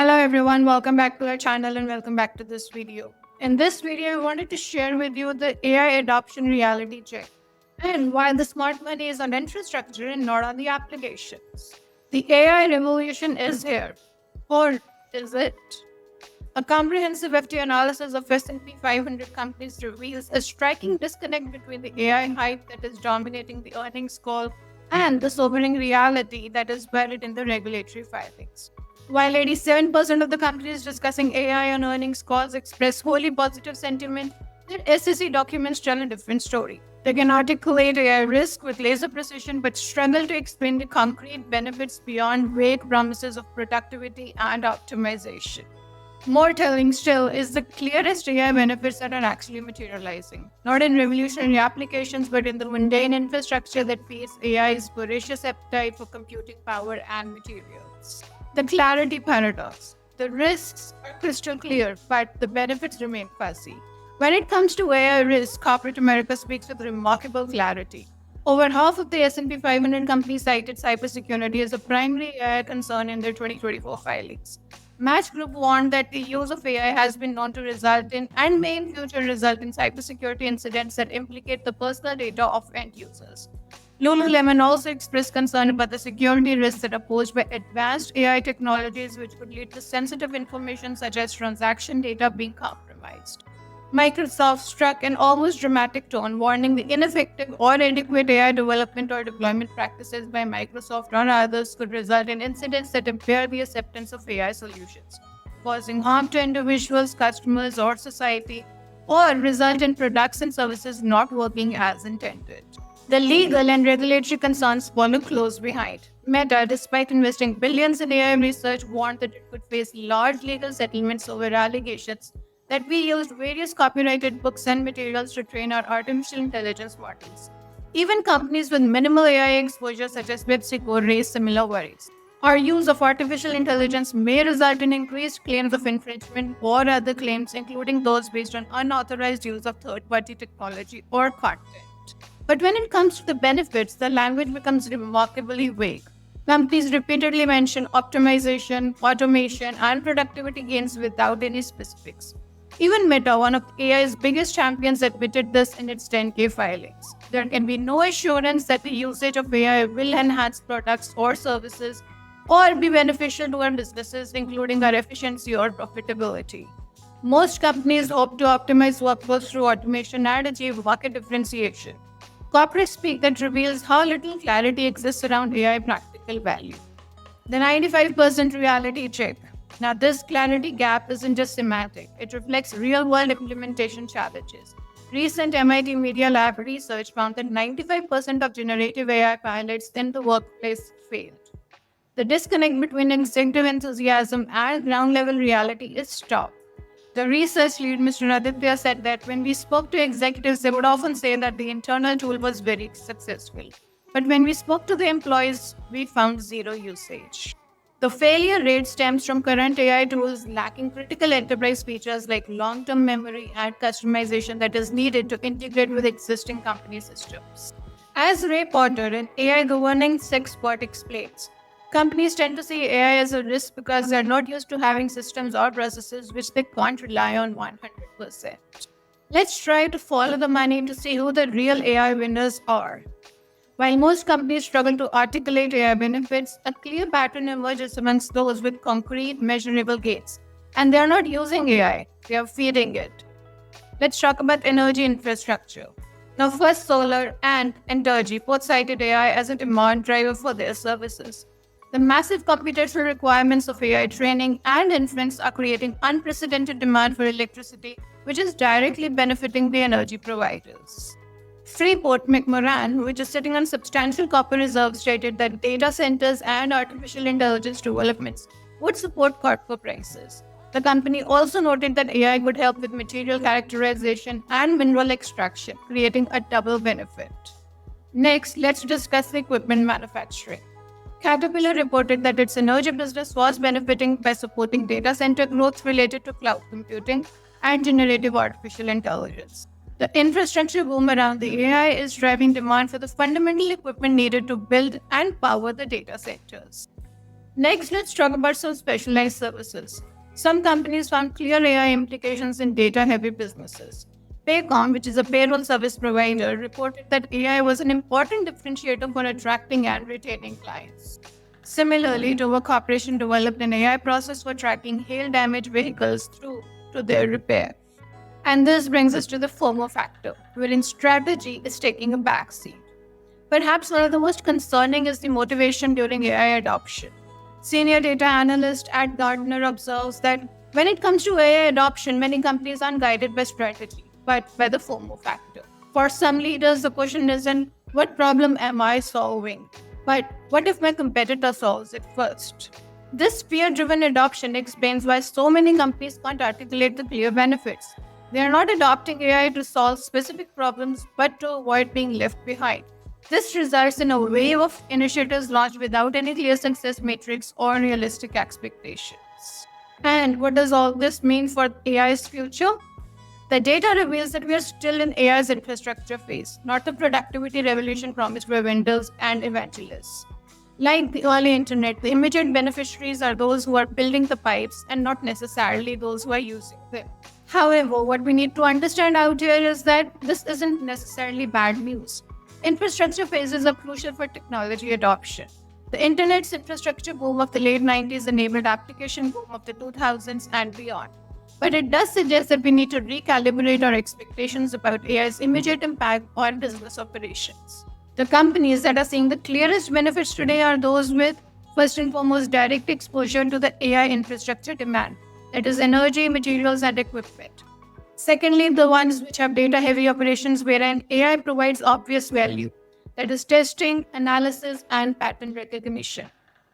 Hello everyone, welcome back to our channel and welcome back to this video. In this video, I wanted to share with you the AI adoption reality check and why the smart money is on infrastructure and not on the applications. The AI revolution is here, or is it? A comprehensive FT analysis of S&P 500 companies reveals a striking disconnect between the AI hype that is dominating the earnings call and the sobering reality that is buried in the regulatory filings. While 87% of the companies discussing AI on earnings calls express wholly positive sentiment, their SEC documents tell a different story. They can articulate AI risk with laser precision but struggle to explain the concrete benefits beyond vague promises of productivity and optimization. More telling still is the clearest AI benefits that are actually materializing, not in revolutionary applications but in the mundane infrastructure that feeds AI's voracious appetite for computing power and materials. The clarity paradox. The risks are crystal clear, but the benefits remain fuzzy. When it comes to AI risk, corporate America speaks with remarkable clarity. Over half of the S&P 500 companies cited cybersecurity as a primary AI concern in their 2024 filings. Match Group warned that the use of AI has been known to result in and may in future result in cybersecurity incidents that implicate the personal data of end users. Lululemon also expressed concern about the security risks that are posed by advanced AI technologies, which could lead to sensitive information such as transaction data being compromised. Microsoft struck an almost dramatic tone, warning the ineffective or inadequate AI development or deployment practices by Microsoft or others could result in incidents that impair the acceptance of AI solutions, causing harm to individuals, customers, or society, or result in products and services not working as intended. The legal and regulatory concerns follow close behind. Meta, despite investing billions in AI research, warned that it could face large legal settlements over allegations that we used various copyrighted books and materials to train our artificial intelligence models. Even companies with minimal AI exposure, such as PepsiCo, raise similar worries. Our use of artificial intelligence may result in increased claims of infringement or other claims, including those based on unauthorized use of third-party technology or content. But when it comes to the benefits, the language becomes remarkably vague. Companies repeatedly mention optimization, automation, and productivity gains without any specifics. Even Meta, one of AI's biggest champions, admitted this in its 10K filings. There can be no assurance that the usage of AI will enhance products or services or be beneficial to our businesses, including our efficiency or profitability. Most companies hope to optimize workflows through automation and achieve market differentiation. Corporate speak that reveals how little clarity exists around AI practical value. The 95% reality check. Now, this clarity gap isn't just semantic, it reflects real world implementation challenges. Recent MIT Media Lab research found that 95% of generative AI pilots in the workplace failed. The disconnect between executive enthusiasm and ground level reality is stark. The research lead, Mr. Aditya, said that when we spoke to executives, they would often say that the internal tool was very successful. But when we spoke to the employees, we found zero usage. The failure rate stems from current AI tools lacking critical enterprise features like long-term memory and customization that is needed to integrate with existing company systems. As Ray Porter, an AI governance expert, explains, companies tend to see AI as a risk because they're not used to having systems or processes which they can't rely on 100%. Let's try to follow the money to see who the real AI winners are. While most companies struggle to articulate AI benefits, a clear pattern emerges amongst those with concrete, measurable gains. And they are not using AI, they are feeding it. Let's talk about energy infrastructure. Now, First Solar and Entergy both cited AI as a demand driver for their services. The massive computational requirements of AI training and inference are creating unprecedented demand for electricity, which is directly benefiting the energy providers. Freeport McMoran, which is sitting on substantial copper reserves, stated that data centers and artificial intelligence developments would support copper prices. The company also noted that AI would help with material characterization and mineral extraction, creating a double benefit. Next, let's discuss the equipment manufacturing. Caterpillar reported that its energy business was benefiting by supporting data center growth related to cloud computing and generative artificial intelligence. The infrastructure boom around the AI is driving demand for the fundamental equipment needed to build and power the data centers. Next, let's talk about some specialized services. Some companies found clear AI implications in data heavy businesses. Paycom, which is a payroll service provider, reported that AI was an important differentiator for attracting and retaining clients. Similarly, Dover Corporation developed an AI process for tracking hail damaged vehicles through to their repair. And this brings us to the FOMO factor, wherein strategy is taking a backseat. Perhaps one of the most concerning is the motivation during AI adoption. Senior data analyst at Gartner observes that when it comes to AI adoption, many companies aren't guided by strategy, but by the FOMO factor. For some leaders, the question isn't what problem am I solving, but what if my competitor solves it first? This fear driven adoption explains why so many companies can't articulate the clear benefits. They are not adopting AI to solve specific problems, but to avoid being left behind. This results in a wave of initiatives launched without any clear success matrix or realistic expectations. And what does all this mean for AI's future? The data reveals that we are still in AI's infrastructure phase, not the productivity revolution promised by vendors and evangelists. Like the early internet, the immediate beneficiaries are those who are building the pipes and not necessarily those who are using them. However, what we need to understand out here is that this isn't necessarily bad news. Infrastructure phases are crucial for technology adoption. The internet's infrastructure boom of the late 90s enabled application boom of the 2000s and beyond. But it does suggest that we need to recalibrate our expectations about AI's immediate impact on business operations. The companies that are seeing the clearest benefits today are those with, first and foremost, direct exposure to the AI infrastructure demand, that is, energy, materials, and equipment. Secondly, the ones which have data-heavy operations wherein AI provides obvious value, that is testing, analysis, and pattern recognition.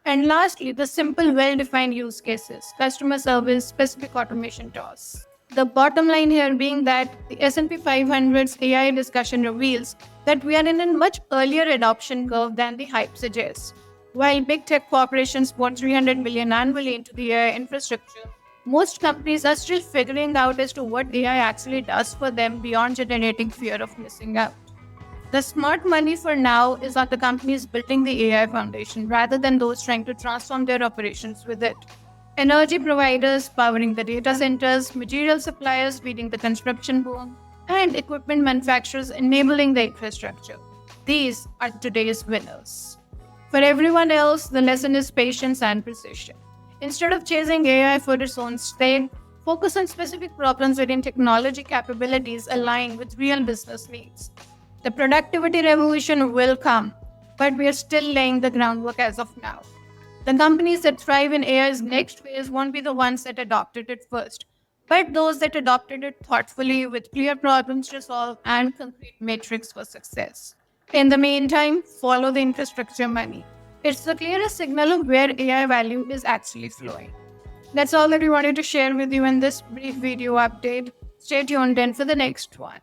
And lastly, the simple, well-defined use cases, customer service, specific automation tasks. The bottom line here being that the S&P 500's AI discussion reveals that we are in a much earlier adoption curve than the hype suggests. While big tech corporations pour $300 billion annually into the AI infrastructure, most companies are still figuring out as to what AI actually does for them beyond generating fear of missing out. The smart money for now is on the companies building the AI foundation rather than those trying to transform their operations with it. Energy providers powering the data centers, material suppliers feeding the construction boom, and equipment manufacturers enabling the infrastructure. These are today's winners. For everyone else, the lesson is patience and precision. Instead of chasing AI for its own sake, focus on specific problems wherein technology capabilities align with real business needs. The productivity revolution will come, but we are still laying the groundwork as of now. The companies that thrive in AI's next phase won't be the ones that adopted it first, but those that adopted it thoughtfully with clear problems to solve and concrete metrics for success. In the meantime, follow the infrastructure money. It's the clearest signal of where AI value is actually flowing. That's all that we wanted to share with you in this brief video update. Stay tuned in for the next one.